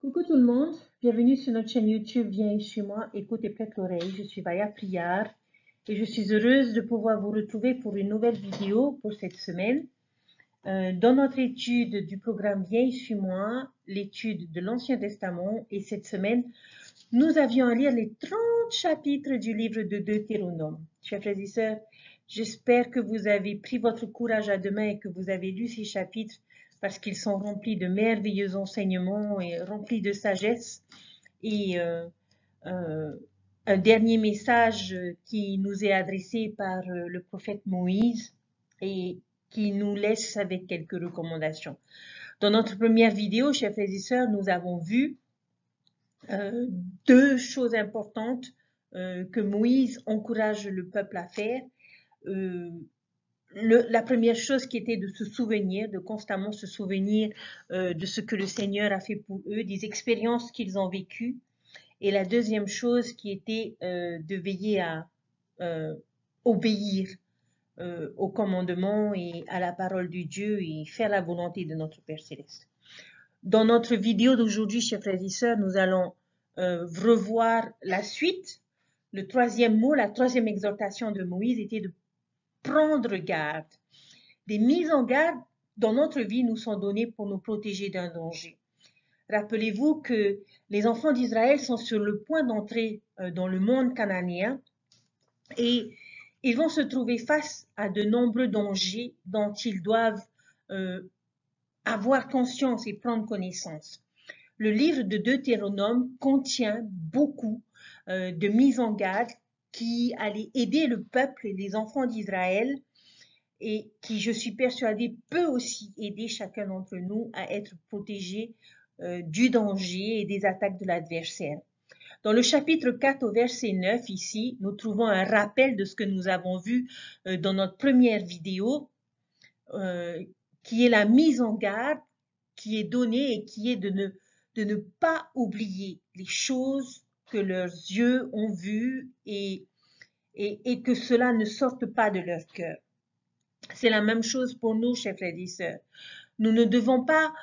Coucou tout le monde, bienvenue sur notre chaîne YouTube Viens chez moi, écoute et prête l'oreille. Je suis Vaya Priard et je suis heureuse de pouvoir vous retrouver pour une nouvelle vidéo pour cette semaine. Dans notre étude du programme Viens chez moi, l'étude de l'Ancien Testament, et cette semaine, nous avions à lire les 30 chapitres du livre de Deutéronome. Chers frères et sœurs, j'espère que vous avez pris votre courage à deux mains et que vous avez lu ces chapitres parce qu'ils sont remplis de merveilleux enseignements et remplis de sagesse. Et un dernier message qui nous est adressé par le prophète Moïse et qui nous laisse avec quelques recommandations. Dans notre première vidéo, chers frères et sœurs, nous avons vu deux choses importantes que Moïse encourage le peuple à faire. La première chose qui était de se souvenir, de constamment se souvenir de ce que le Seigneur a fait pour eux, des expériences qu'ils ont vécues. Et la deuxième chose qui était de veiller à obéir aux commandements et à la parole de Dieu et faire la volonté de notre Père Céleste. Dans notre vidéo d'aujourd'hui, chers frères et sœurs, nous allons revoir la suite. Le troisième mot, la troisième exhortation de Moïse était de prendre garde. Des mises en garde dans notre vie nous sont données pour nous protéger d'un danger. Rappelez-vous que les enfants d'Israël sont sur le point d'entrer dans le monde cananéen et ils vont se trouver face à de nombreux dangers dont ils doivent avoir conscience et prendre connaissance. Le livre de Deutéronome contient beaucoup de mises en garde qui allaient aider le peuple et les enfants d'Israël et qui, je suis persuadée, peut aussi aider chacun d'entre nous à être protégés du danger et des attaques de l'adversaire. Dans le chapitre 4 au verset 9, ici, nous trouvons un rappel de ce que nous avons vu dans notre première vidéo, qui est la mise en garde qui est donnée et qui est de ne pas oublier les choses que leurs yeux ont vues et que cela ne sorte pas de leur cœur. C'est la même chose pour nous, chers frères et sœurs. Nous ne devons pas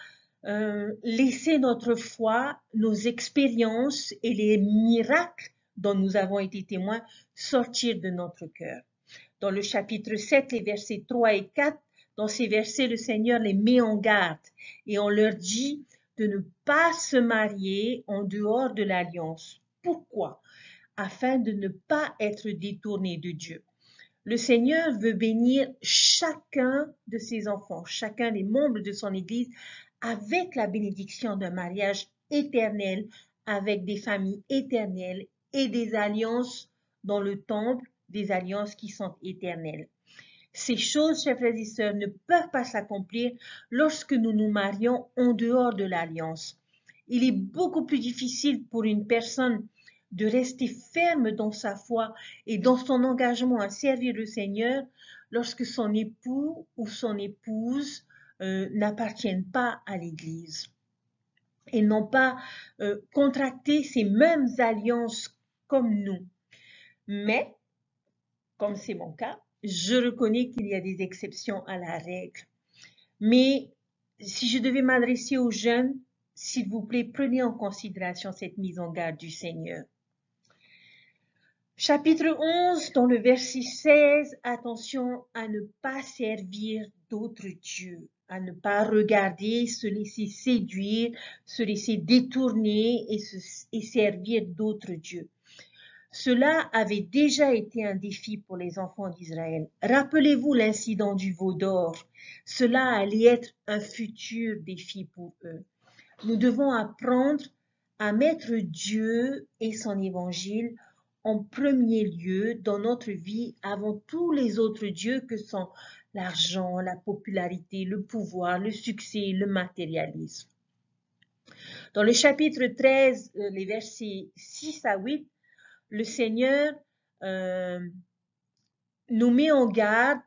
laisser notre foi, nos expériences et les miracles dont nous avons été témoins sortir de notre cœur. Dans le chapitre 7, les versets 3 et 4, dans ces versets, le Seigneur les met en garde et on leur dit de ne pas se marier en dehors de l'alliance. Pourquoi? Afin de ne pas être détournés de Dieu. Le Seigneur veut bénir chacun de ses enfants, chacun des membres de son Église, avec la bénédiction d'un mariage éternel, avec des familles éternelles et des alliances dans le temple, des alliances qui sont éternelles. Ces choses, chers frères et sœurs, ne peuvent pas s'accomplir lorsque nous nous marions en dehors de l'alliance. Il est beaucoup plus difficile pour une personne de rester ferme dans sa foi et dans son engagement à servir le Seigneur lorsque son époux ou son épouse n'appartiennent pas à l'Église et n'ont pas contracté ces mêmes alliances comme nous. Mais, comme c'est mon cas, je reconnais qu'il y a des exceptions à la règle. Mais si je devais m'adresser aux jeunes, s'il vous plaît, prenez en considération cette mise en garde du Seigneur. Chapitre 11, dans le verset 16, attention à ne pas servir d'autres dieux, à ne pas regarder, se laisser séduire, se laisser détourner et servir d'autres dieux. Cela avait déjà été un défi pour les enfants d'Israël. Rappelez-vous l'incident du veau d'or. Cela allait être un futur défi pour eux. Nous devons apprendre à mettre Dieu et son évangile en premier lieu dans notre vie avant tous les autres dieux que sont l'argent, la popularité, le pouvoir, le succès, le matérialisme. Dans le chapitre 13, les versets 6 à 8, le Seigneur nous met en garde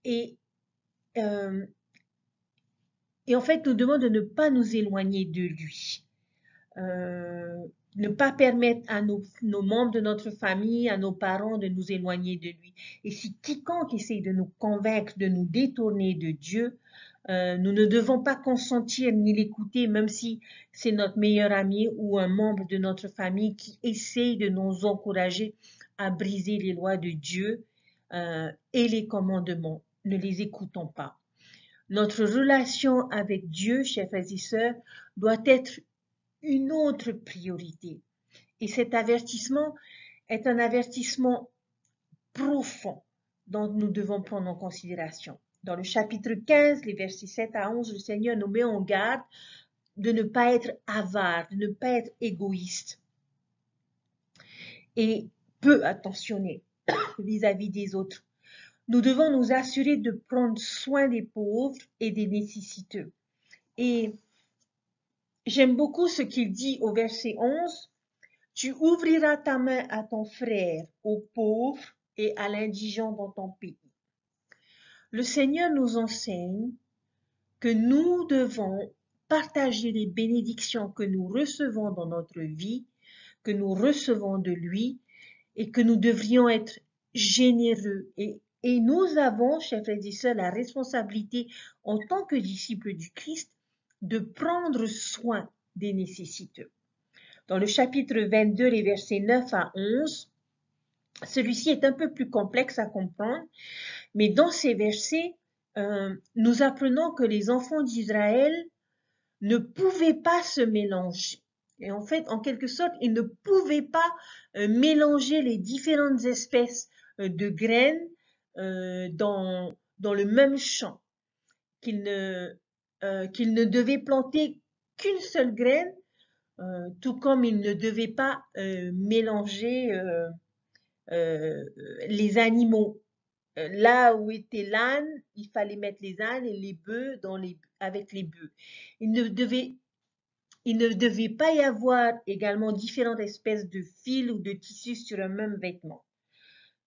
et en fait nous demande de ne pas nous éloigner de lui. Ne pas permettre à nos membres de notre famille, à nos parents de nous éloigner de lui. Et si quiconque essaye de nous convaincre, de nous détourner de Dieu, Nous ne devons pas consentir ni l'écouter, même si c'est notre meilleur ami ou un membre de notre famille qui essaye de nous encourager à briser les lois de Dieu et les commandements. Ne les écoutons pas. Notre relation avec Dieu, chers frères et sœurs, doit être une autre priorité. Et cet avertissement est un avertissement profond dont nous devons prendre en considération. Dans le chapitre 15, les versets 7 à 11, le Seigneur nous met en garde de ne pas être avare, de ne pas être égoïste et peu attentionné vis-à-vis des autres. Nous devons nous assurer de prendre soin des pauvres et des nécessiteux. Et j'aime beaucoup ce qu'il dit au verset 11. Tu ouvriras ta main à ton frère, aux pauvres et à l'indigent dans ton pays. Le Seigneur nous enseigne que nous devons partager les bénédictions que nous recevons dans notre vie, que nous recevons de lui, et que nous devrions être généreux. Et nous avons, chers frères et sœurs, la responsabilité en tant que disciples du Christ de prendre soin des nécessiteux. Dans le chapitre 22, les versets 9 à 11, celui-ci est un peu plus complexe à comprendre, mais dans ces versets, nous apprenons que les enfants d'Israël ne pouvaient pas se mélanger. Et en fait, en quelque sorte, ils ne pouvaient pas mélanger les différentes espèces de graines dans le même champ, qu'ils ne devaient planter qu'une seule graine, tout comme ils ne devaient pas mélanger les animaux. Là où était l'âne, il fallait mettre les ânes et les bœufs avec les bœufs. Il ne devait pas y avoir également différentes espèces de fils ou de tissus sur un même vêtement.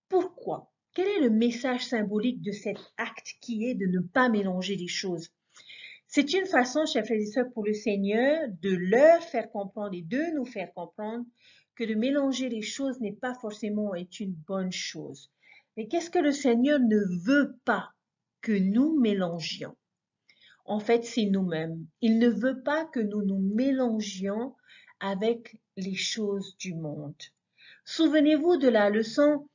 Pourquoi? Quel est le message symbolique de cet acte qui est de ne pas mélanger les choses? C'est une façon, chers frères et sœurs, pour le Seigneur de leur faire comprendre et de nous faire comprendre que de mélanger les choses n'est pas forcément une bonne chose. Mais qu'est-ce que le Seigneur ne veut pas que nous mélangions? En fait, c'est nous-mêmes. Il ne veut pas que nous nous mélangions avec les choses du monde. Souvenez-vous de la leçon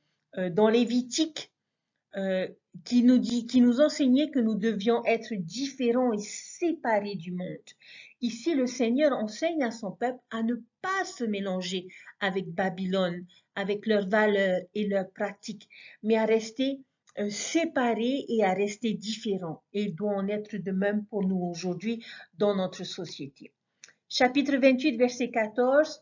dans Lévitique qui nous enseignait que nous devions être différents et séparés du monde. Ici, le Seigneur enseigne à son peuple à ne pas se mélanger avec Babylone, avec leurs valeurs et leurs pratiques, mais à rester séparés et à rester différents. Et il doit en être de même pour nous aujourd'hui dans notre société. Chapitre 28, verset 14,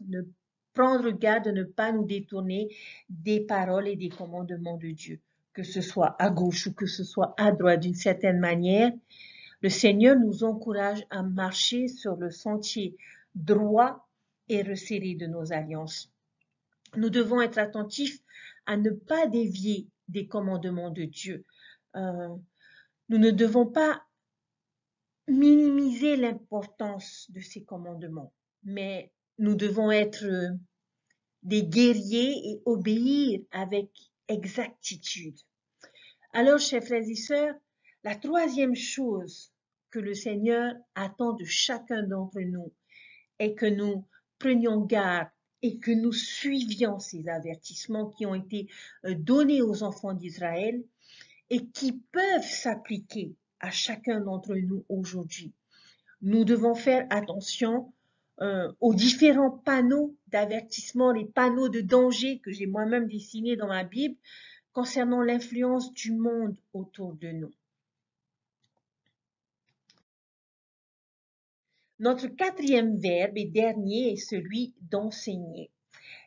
prendre garde de ne pas nous détourner des paroles et des commandements de Dieu, que ce soit à gauche ou que ce soit à droite d'une certaine manière. Le Seigneur nous encourage à marcher sur le sentier droit et resserré de nos alliances. Nous devons être attentifs à ne pas dévier des commandements de Dieu. Nous ne devons pas minimiser l'importance de ces commandements, mais nous devons être des guerriers et obéir avec exactitude. Alors, chers frères et sœurs, la troisième chose que le Seigneur attend de chacun d'entre nous est que nous prenions garde et que nous suivions ces avertissements qui ont été donnés aux enfants d'Israël et qui peuvent s'appliquer à chacun d'entre nous aujourd'hui. Nous devons faire attention aux différents panneaux d'avertissement, les panneaux de danger que j'ai moi-même dessinés dans ma Bible concernant l'influence du monde autour de nous. Notre quatrième verbe et dernier est celui d'enseigner.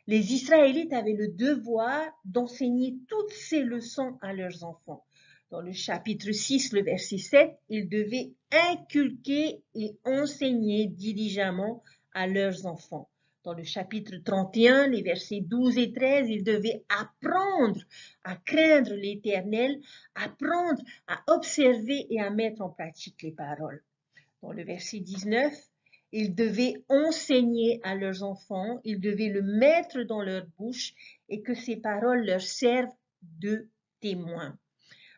Les Israélites avaient le devoir d'enseigner toutes ces leçons à leurs enfants. Dans le chapitre 6, le verset 7, ils devaient inculquer et enseigner diligemment à leurs enfants. Dans le chapitre 31, les versets 12 et 13, ils devaient apprendre à craindre l'Éternel, apprendre à observer et à mettre en pratique les paroles. Dans le verset 19, ils devaient enseigner à leurs enfants, ils devaient le mettre dans leur bouche et que ces paroles leur servent de témoins.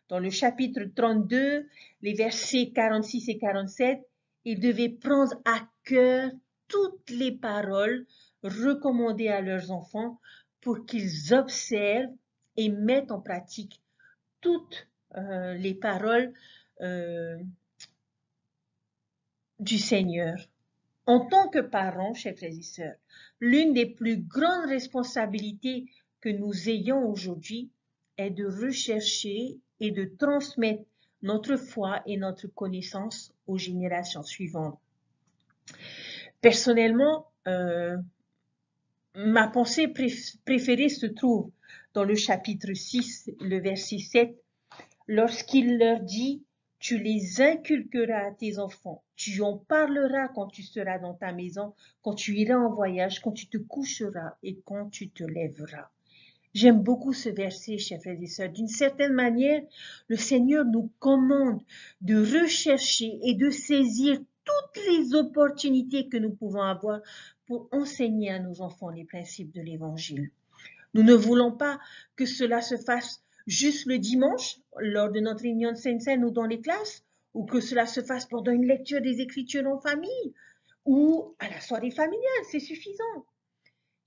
Dans le chapitre 32, les versets 46 et 47, ils devaient prendre à cœur toutes les paroles recommandées à leurs enfants pour qu'ils observent et mettent en pratique toutes les paroles du Seigneur. En tant que parents, chers frères et sœurs, l'une des plus grandes responsabilités que nous ayons aujourd'hui est de rechercher et de transmettre notre foi et notre connaissance aux générations suivantes. Personnellement, ma pensée préférée se trouve dans le chapitre 6, le verset 7, lorsqu'il leur dit « Tu les inculqueras à tes enfants, tu en parleras quand tu seras dans ta maison, quand tu iras en voyage, quand tu te coucheras et quand tu te lèveras. » J'aime beaucoup ce verset, chers frères et sœurs. D'une certaine manière, le Seigneur nous commande de rechercher et de saisir toutes les opportunités que nous pouvons avoir pour enseigner à nos enfants les principes de l'Évangile. Nous ne voulons pas que cela se fasse juste le dimanche, lors de notre réunion de Sainte-Seine ou dans les classes, ou que cela se fasse pendant une lecture des Écritures en famille, ou à la soirée familiale, c'est suffisant.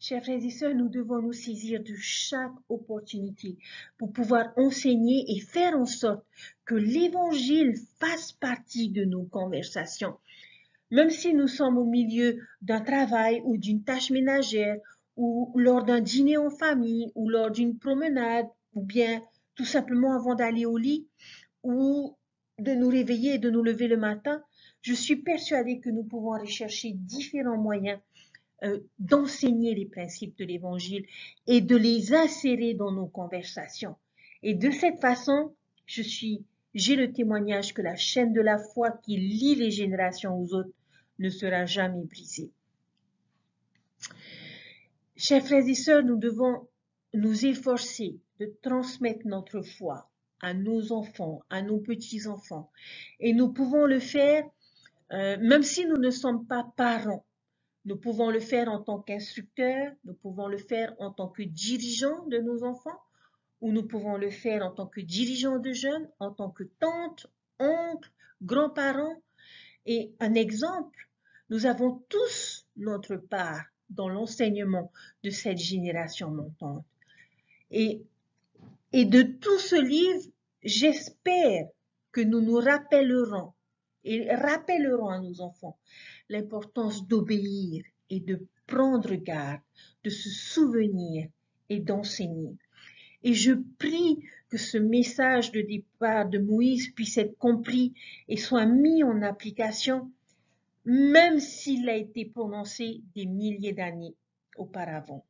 Chers frères et sœurs, nous devons nous saisir de chaque opportunité pour pouvoir enseigner et faire en sorte que l'Évangile fasse partie de nos conversations. Même si nous sommes au milieu d'un travail ou d'une tâche ménagère, ou lors d'un dîner en famille, ou lors d'une promenade, ou bien tout simplement avant d'aller au lit, ou de nous réveiller et de nous lever le matin, je suis persuadée que nous pouvons rechercher différents moyens d'enseigner les principes de l'Évangile et de les insérer dans nos conversations. Et de cette façon, j'ai le témoignage que la chaîne de la foi qui lie les générations aux autres ne sera jamais brisée. Chers frères et sœurs, nous devons nous efforcer de transmettre notre foi à nos enfants, à nos petits-enfants. Et nous pouvons le faire même si nous ne sommes pas parents. Nous pouvons le faire en tant qu'instructeurs, nous pouvons le faire en tant que dirigeants de nos enfants, ou nous pouvons le faire en tant que dirigeants de jeunes, en tant que tantes, oncles, grands-parents. Et un exemple, nous avons tous notre part dans l'enseignement de cette génération montante. Et de tout ce livre, j'espère que nous nous rappellerons et rappellerons à nos enfants l'importance d'obéir et de prendre garde, de se souvenir et d'enseigner. Et je prie que ce message de départ de Moïse puisse être compris et soit mis en application, même s'il a été prononcé des milliers d'années auparavant.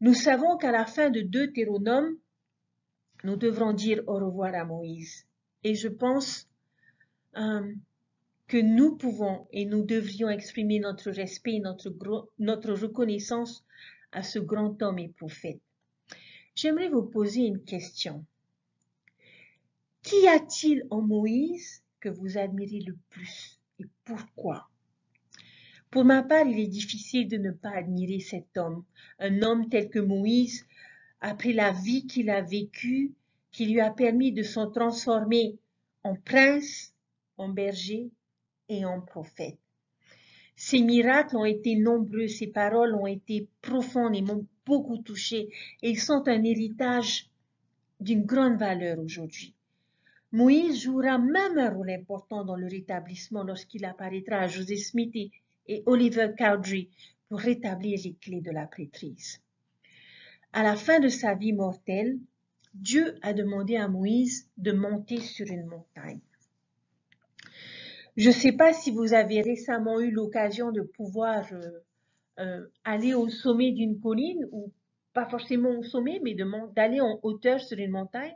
Nous savons qu'à la fin de Deutéronome, nous devrons dire au revoir à Moïse. Et je pense que nous pouvons et nous devrions exprimer notre respect et notre reconnaissance à ce grand homme et prophète. J'aimerais vous poser une question. Qu'y a-t-il en Moïse que vous admirez le plus et pourquoi? Pour ma part, il est difficile de ne pas admirer cet homme, un homme tel que Moïse, après la vie qu'il a vécue, qui lui a permis de se transformer en prince, en berger et en prophète. Ses miracles ont été nombreux, ses paroles ont été profondes et m'ont beaucoup touché et ils sont un héritage d'une grande valeur aujourd'hui. Moïse jouera même un rôle important dans le rétablissement lorsqu'il apparaîtra à Joseph Smith et Oliver Cowdery pour rétablir les clés de la prêtrise. À la fin de sa vie mortelle, Dieu a demandé à Moïse de monter sur une montagne. Je ne sais pas si vous avez récemment eu l'occasion de pouvoir aller au sommet d'une colline, ou pas forcément au sommet, mais d'aller en hauteur sur une montagne.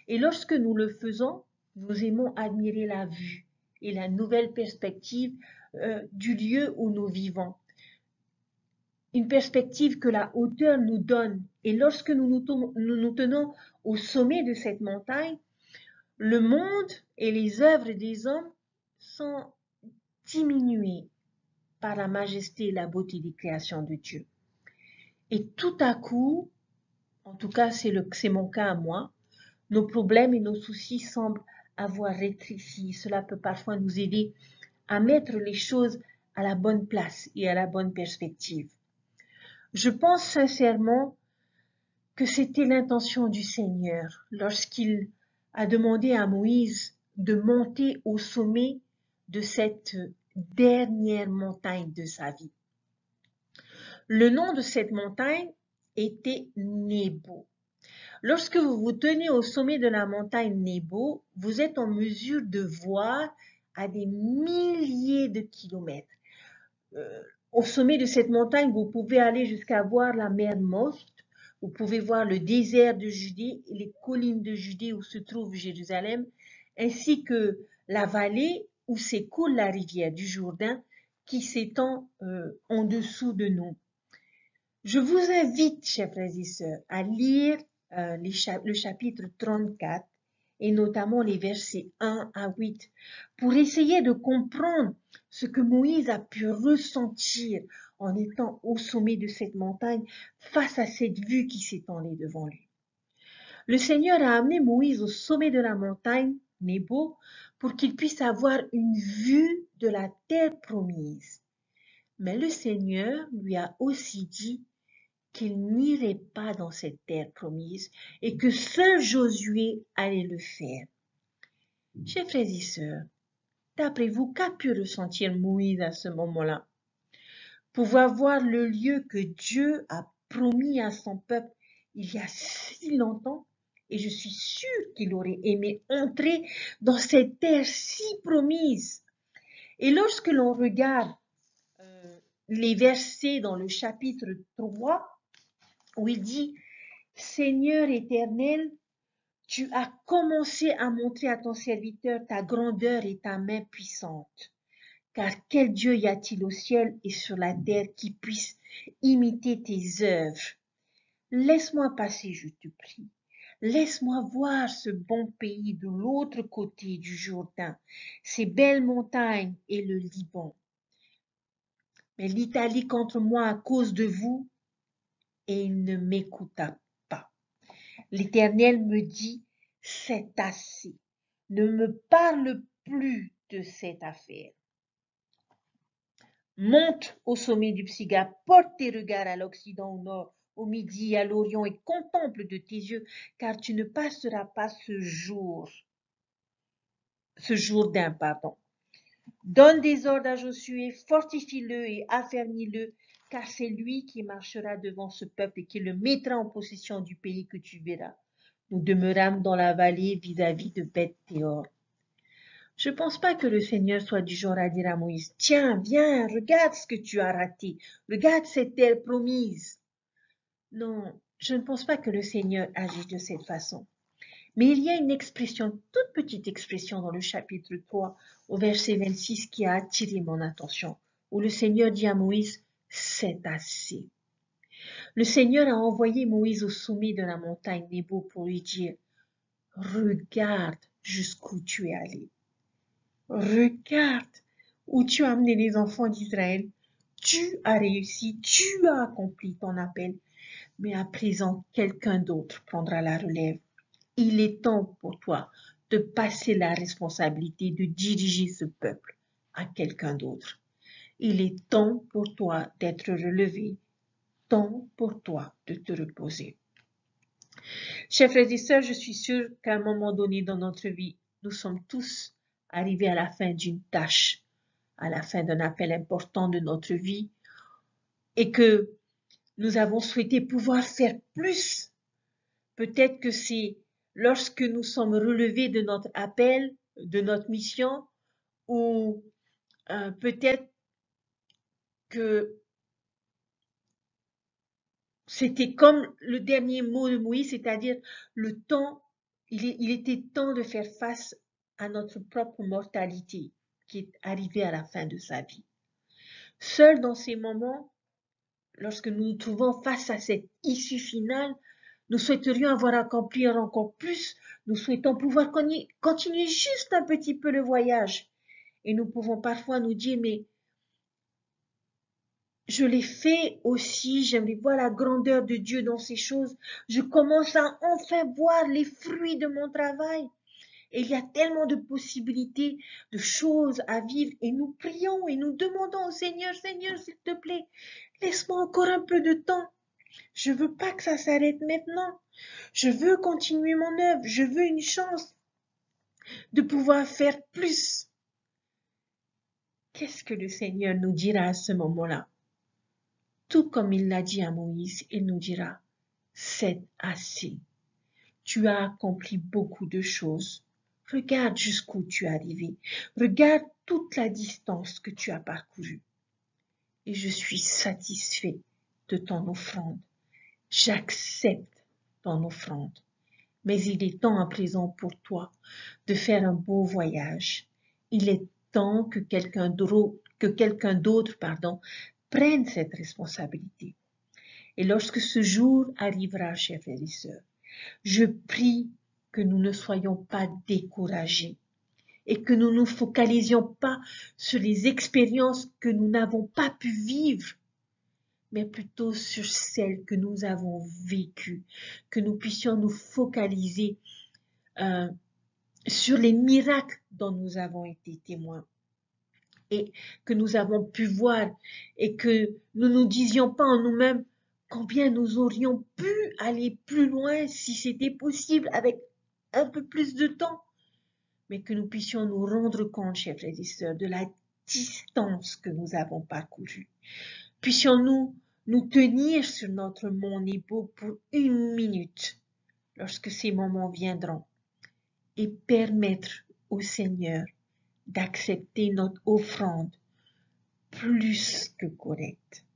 Et lorsque nous le faisons, nous aimons admirer la vue et la nouvelle perspective du lieu où nous vivons. Une perspective que la hauteur nous donne. Et lorsque nous nous tenons au sommet de cette montagne, le monde et les œuvres des hommes sont diminués par la majesté et la beauté des créations de Dieu. Et tout à coup, en tout cas c'est mon cas à moi, nos problèmes et nos soucis semblent avoir rétréci. Cela peut parfois nous aider à mettre les choses à la bonne place et à la bonne perspective. Je pense sincèrement que c'était l'intention du Seigneur lorsqu'il a demandé à Moïse de monter au sommet de cette dernière montagne de sa vie. Le nom de cette montagne était Nebo. Lorsque vous vous tenez au sommet de la montagne Nebo, vous êtes en mesure de voir à des milliers de kilomètres. Au sommet de cette montagne, vous pouvez aller jusqu'à voir la mer Morte, vous pouvez voir le désert de Judée et les collines de Judée où se trouve Jérusalem, ainsi que la vallée où s'écoule la rivière du Jourdain qui s'étend en dessous de nous. Je vous invite, chers frères et sœurs, à lire le chapitre 34 et notamment les versets 1 à 8 pour essayer de comprendre ce que Moïse a pu ressentir en étant au sommet de cette montagne face à cette vue qui s'étendait devant lui. Le Seigneur a amené Moïse au sommet de la montagne Nebo pour qu'il puisse avoir une vue de la terre promise. Mais le Seigneur lui a aussi dit qu'il n'irait pas dans cette terre promise et que seul Josué allait le faire. Chers frères et sœurs, d'après vous, qu'a pu ressentir Moïse à ce moment-là? Pouvoir voir le lieu que Dieu a promis à son peuple il y a si longtemps, et je suis sûre qu'il aurait aimé entrer dans cette terre si promise. Et lorsque l'on regarde les versets dans le chapitre 3, où il dit « Seigneur éternel, tu as commencé à montrer à ton serviteur ta grandeur et ta main puissante. Car quel Dieu y a-t-il au ciel et sur la terre qui puisse imiter tes œuvres? Laisse-moi passer, je te prie. Laisse-moi voir ce bon pays de l'autre côté du Jourdain, ces belles montagnes et le Liban. Mais l'Italie contre moi à cause de vous, et il ne m'écouta pas. L'Éternel me dit, c'est assez. Ne me parle plus de cette affaire. Monte au sommet du Psiga, porte tes regards à l'Occident, au Nord, au Midi, à l'Orient et contemple de tes yeux, car tu ne passeras pas ce Jourdain, pardon. Donne des ordres à Josué, fortifie-le et affermis-le, car c'est lui qui marchera devant ce peuple et qui le mettra en possession du pays que tu verras. Nous demeurâmes dans la vallée vis-à-vis de Beth-Péor. Je ne pense pas que le Seigneur soit du genre à dire à Moïse, « Tiens, viens, regarde ce que tu as raté, regarde cette terre promise. » Non, je ne pense pas que le Seigneur agisse de cette façon. Mais il y a une expression, toute petite expression dans le chapitre 3, au verset 26, qui a attiré mon attention, où le Seigneur dit à Moïse, « C'est assez. » Le Seigneur a envoyé Moïse au sommet de la montagne Nebo pour lui dire, « Regarde jusqu'où tu es allé. Regarde où tu as amené les enfants d'Israël. Tu as réussi, tu as accompli ton appel. Mais à présent, quelqu'un d'autre prendra la relève. Il est temps pour toi de passer la responsabilité de diriger ce peuple à quelqu'un d'autre. Il est temps pour toi d'être relevé, temps pour toi de te reposer. » Chers frères et sœurs, je suis sûre qu'à un moment donné dans notre vie, nous sommes tous arrivés à la fin d'une tâche, à la fin d'un appel important de notre vie, et que nous avons souhaité pouvoir faire plus. Peut-être que c'est lorsque nous sommes relevés de notre appel, de notre mission, ou peut-être que c'était comme le dernier mot de Moïse, c'est-à-dire le temps, il était temps de faire face à notre propre mortalité qui est arrivée à la fin de sa vie. Seul dans ces moments, lorsque nous nous trouvons face à cette issue finale, nous souhaiterions avoir accompli encore plus. Nous souhaitons pouvoir continuer juste un petit peu le voyage. Et nous pouvons parfois nous dire, mais je l'ai fait aussi, j'aimerais voir la grandeur de Dieu dans ces choses. Je commence à enfin voir les fruits de mon travail. Et il y a tellement de possibilités, de choses à vivre. Et nous prions et nous demandons au Seigneur, Seigneur, s'il te plaît, laisse-moi encore un peu de temps. Je veux pas que ça s'arrête maintenant. Je veux continuer mon œuvre. Je veux une chance de pouvoir faire plus. Qu'est-ce que le Seigneur nous dira à ce moment-là? Tout comme il l'a dit à Moïse, il nous dira, c'est assez. Tu as accompli beaucoup de choses. Regarde jusqu'où tu es arrivé. Regarde toute la distance que tu as parcourue. Et je suis satisfait de ton offrande. J'accepte ton offrande. Mais il est temps à présent pour toi de faire un beau voyage. Il est temps que quelqu'un d'autre, prenne cette responsabilité. Et lorsque ce jour arrivera, chers frères et sœurs, je prie que nous ne soyons pas découragés et que nous ne nous focalisions pas sur les expériences que nous n'avons pas pu vivre, mais plutôt sur celles que nous avons vécues, que nous puissions nous focaliser sur les miracles dont nous avons été témoins et que nous avons pu voir et que nous nous disions pas en nous-mêmes combien nous aurions pu aller plus loin si c'était possible avec un peu plus de temps, mais que nous puissions nous rendre compte, chers frères et sœurs, de la distance que nous avons parcourue. Puissions-nous nous tenir sur notre mont Nebo pour 1 minute lorsque ces moments viendront et permettre au Seigneur d'accepter notre offrande plus que correcte.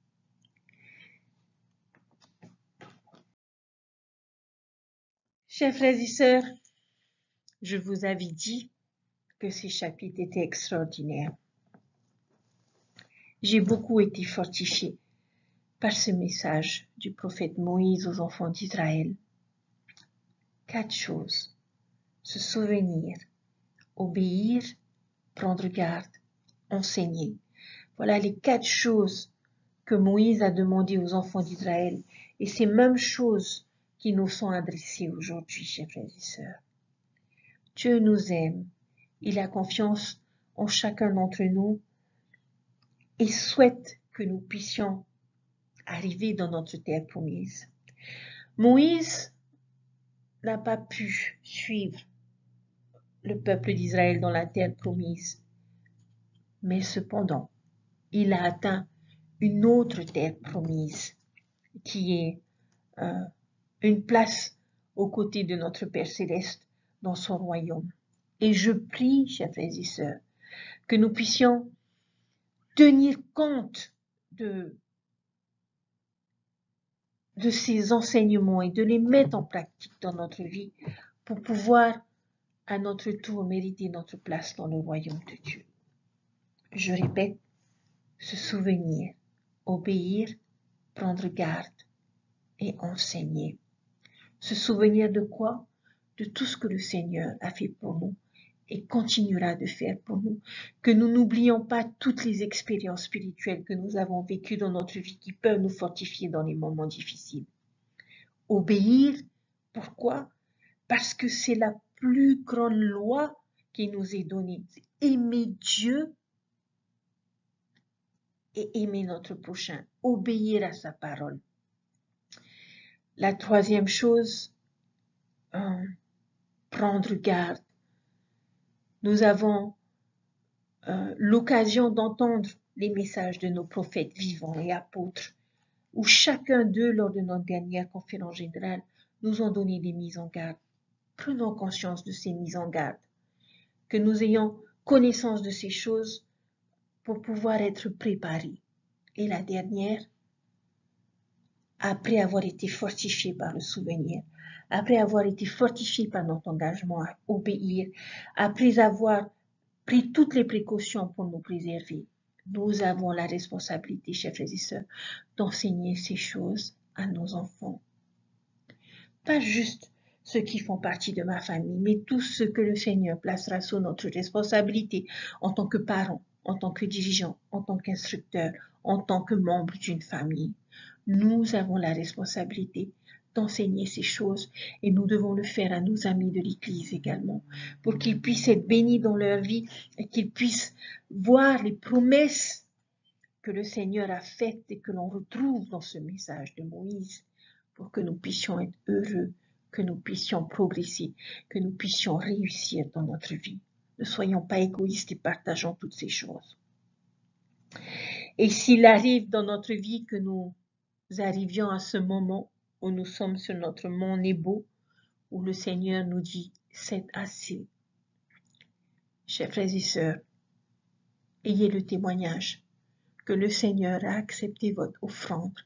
Chers frères et sœurs, je vous avais dit que ces chapitres étaient extraordinaires. J'ai beaucoup été fortifiée par ce message du prophète Moïse aux enfants d'Israël. 4 choses. Se souvenir, obéir, prendre garde, enseigner. Voilà les 4 choses que Moïse a demandées aux enfants d'Israël. Et ces mêmes choses qui nous sont adressées aujourd'hui, chers frères et sœurs. Dieu nous aime. Il a confiance en chacun d'entre nous et souhaite que nous puissions arriver dans notre terre promise. Moïse n'a pas pu suivre le peuple d'Israël dans la terre promise, mais cependant, il a atteint une autre terre promise qui est une place aux côtés de notre Père Céleste dans son royaume. Et je prie, chers frères et sœurs, que nous puissions tenir compte de ces enseignements et de les mettre en pratique dans notre vie pour pouvoir à notre tour mériter notre place dans le royaume de Dieu. Je répète, se souvenir, obéir, prendre garde et enseigner. Se souvenir de quoi? De tout ce que le Seigneur a fait pour nous et continuera de faire pour nous. Que nous n'oublions pas toutes les expériences spirituelles que nous avons vécues dans notre vie qui peuvent nous fortifier dans les moments difficiles. Obéir, pourquoi? Parce que c'est la plus grande loi qui nous est donnée. C'est aimer Dieu et aimer notre prochain. Obéir à sa parole. La troisième chose, prendre garde. Nous avons l'occasion d'entendre les messages de nos prophètes vivants et apôtres, où chacun d'eux, lors de notre dernière conférence générale, nous ont donné des mises en garde. Prenons conscience de ces mises en garde, que nous ayons connaissance de ces choses pour pouvoir être préparés. Et la dernière, après avoir été fortifié par le souvenir, après avoir été fortifié par notre engagement à obéir, après avoir pris toutes les précautions pour nous préserver, nous avons la responsabilité, chers frères et sœurs, d'enseigner ces choses à nos enfants. Pas juste ceux qui font partie de ma famille, mais tous ceux que le Seigneur placera sous notre responsabilité en tant que parents, en tant que dirigeants, en tant qu'instructeurs, en tant que membres d'une famille. Nous avons la responsabilité d'enseigner ces choses et nous devons le faire à nos amis de l'Église également pour qu'ils puissent être bénis dans leur vie et qu'ils puissent voir les promesses que le Seigneur a faites et que l'on retrouve dans ce message de Moïse pour que nous puissions être heureux, que nous puissions progresser, que nous puissions réussir dans notre vie. Ne soyons pas égoïstes et partageons toutes ces choses. Et s'il arrive dans notre vie que nous arrivions à ce moment où nous sommes sur notre mont Nebo, où le Seigneur nous dit « c'est assez ». Chers frères et sœurs, ayez le témoignage que le Seigneur a accepté votre offrande,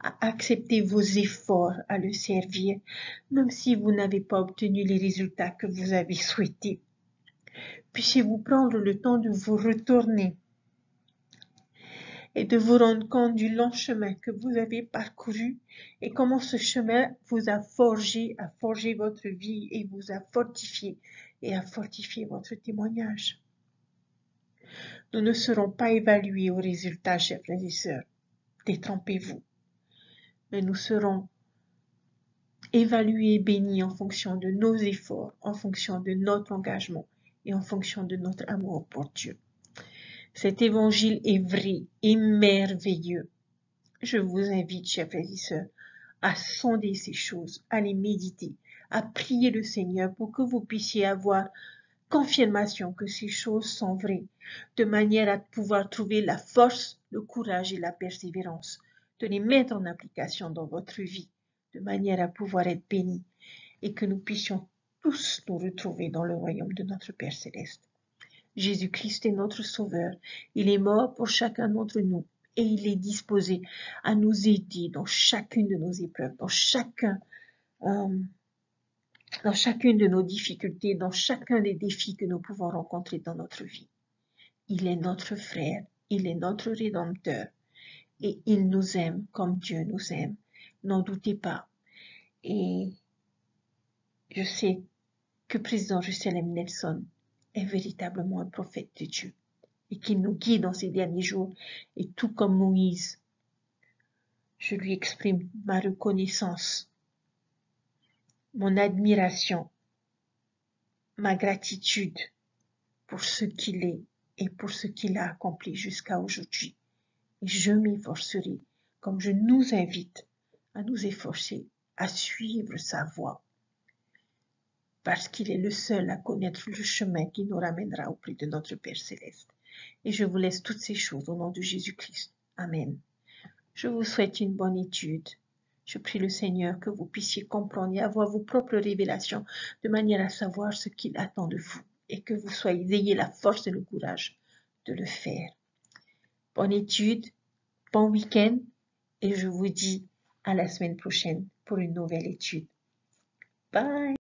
a accepté vos efforts à le servir, même si vous n'avez pas obtenu les résultats que vous avez souhaités. Puissiez-vous prendre le temps de vous retourner et de vous rendre compte du long chemin que vous avez parcouru et comment ce chemin vous a forgé votre vie et vous a fortifié et a fortifié votre témoignage. Nous ne serons pas évalués aux résultats, chers frères et sœurs. Détrompez-vous. Mais nous serons évalués et bénis en fonction de nos efforts, en fonction de notre engagement et en fonction de notre amour pour Dieu. Cet évangile est vrai et merveilleux. Je vous invite, chers frères et sœurs, à sonder ces choses, à les méditer, à prier le Seigneur pour que vous puissiez avoir confirmation que ces choses sont vraies, de manière à pouvoir trouver la force, le courage et la persévérance, de les mettre en application dans votre vie, de manière à pouvoir être bénis et que nous puissions tous nous retrouver dans le royaume de notre Père Céleste. Jésus-Christ est notre Sauveur. Il est mort pour chacun d'entre nous et il est disposé à nous aider dans chacune de nos épreuves, dans chacune de nos difficultés, dans chacun des défis que nous pouvons rencontrer dans notre vie. Il est notre frère, il est notre Rédempteur et il nous aime comme Dieu nous aime. N'en doutez pas. Et je sais que président Russell Nelson est véritablement un prophète de Dieu et qu'il nous guide dans ces derniers jours. Et tout comme Moïse, je lui exprime ma reconnaissance, mon admiration, ma gratitude pour ce qu'il est et pour ce qu'il a accompli jusqu'à aujourd'hui. Et je m'efforcerai, comme je nous invite à nous efforcer, à suivre sa voie, parce qu'il est le seul à connaître le chemin qui nous ramènera auprès de notre Père Céleste. Et je vous laisse toutes ces choses au nom de Jésus-Christ. Amen. Je vous souhaite une bonne étude. Je prie le Seigneur que vous puissiez comprendre et avoir vos propres révélations de manière à savoir ce qu'il attend de vous et que vous ayez la force et le courage de le faire. Bonne étude, bon week-end et je vous dis à la semaine prochaine pour une nouvelle étude. Bye!